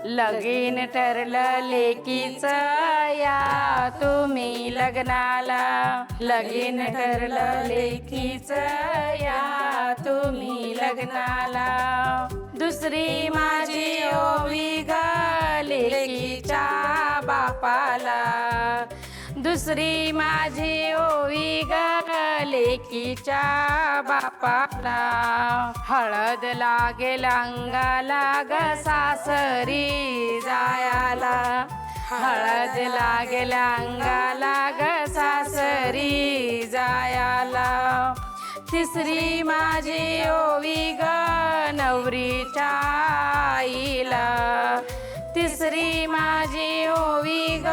लगीन ठरलं लेकीच या तुम्ही लग्नाला, लगीन ठरलं लेकीच या तुम्ही लग्नाला। दुसरी माझी ओवी ग लेकीच्या बापाला, दुसरी माझी ओवी ग लेकीच्या बापाला। हळद लागेल अंगाला ग सासरी जायाला, हळद लागेल अंगाला ग सासरी जायाला। तिसरी माझी ओवी ग नवरीच्या आईला, तिसरी माझी ओवी ग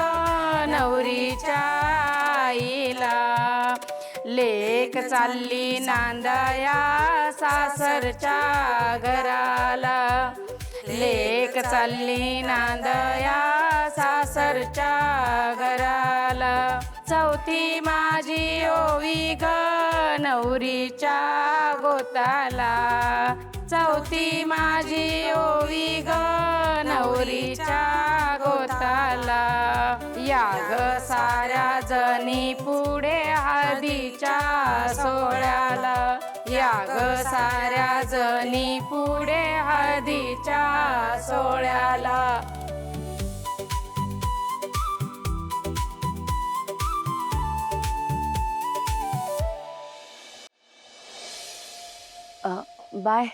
नवरीच्या आईला। लेक चालली नांदाया सासरच्या घराला, लेक चालली नांदाया सासरच्या घराला। चौथी माझी ओवी ग नवरीच्या गोताला, चौथी माझी ओवी ग नवरीच्या गोताला। या ग साऱ्या जणी पुढे हळदीच्या सोहळ्याला, या ग साऱ्या जणी पुढे हळदीच्या सोहळ्याला। बाय,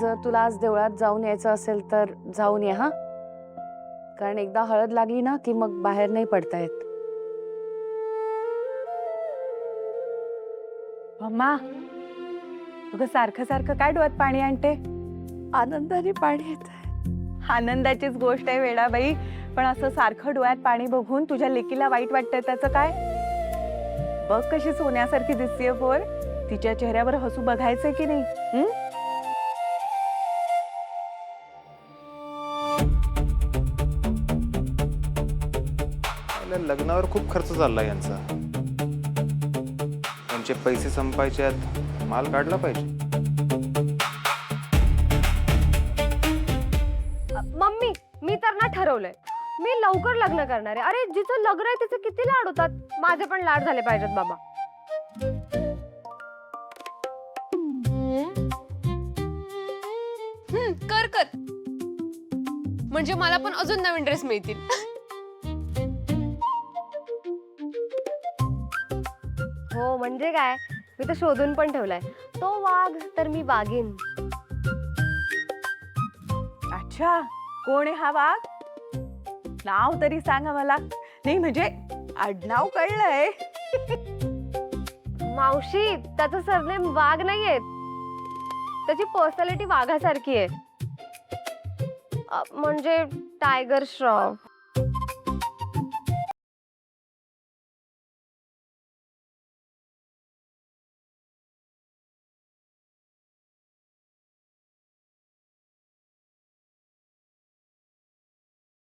जर तुला आज देवळात जाऊन यायचं असेल तर जाऊन ये हा, कारण एकदा हळद लागली ना की मग बाहेर नाही पडता येत। मम्मा, तुझं सारखं सारखं काय डोळ्यात पाणी आणते? आनंदाने पाणी येत। आनंदाचीच गोष्ट आहे वेडाबाई, पण असं सारखं डोळ्यात पाणी बघून तुझ्या लेकीला वाईट वाटतंय त्याचं काय? बघ कशी सोन्यासारखी दिसतीये पोर, तिच्या चेहऱ्यावर हसू बघायचंय की नाही? लग्नावर खूप खर्च चालला यांचा, यांचे पैसे संपायचे आहेत, माल काढला पाहिजे। मम्मी, मी तर ना ठरवलंय, मी लवकर लग्न करणार आहे। अरे जिचं लग्न आहे तिचे किती लाड होतात, माझे पण लाड झाले पाहिजेत बाबा। कर कर, म्हणजे मला पण अजून नवीन ड्रेस मिळतील। हो म्हणजे काय, मी तर शोधून पण ठेवलाय, तो वाघ तर मी वाघीन। अच्छा, कोण आहे हा वाघ? नाव तरी सांगा मला। नाही म्हणजे आडनाव कळलंय। मावशी, त्याचं सरनेम वाघ नाहीये, त्याची पर्सनॅलिटी वाघासारखी आहे, म्हणजे टायगर श्रॉफ।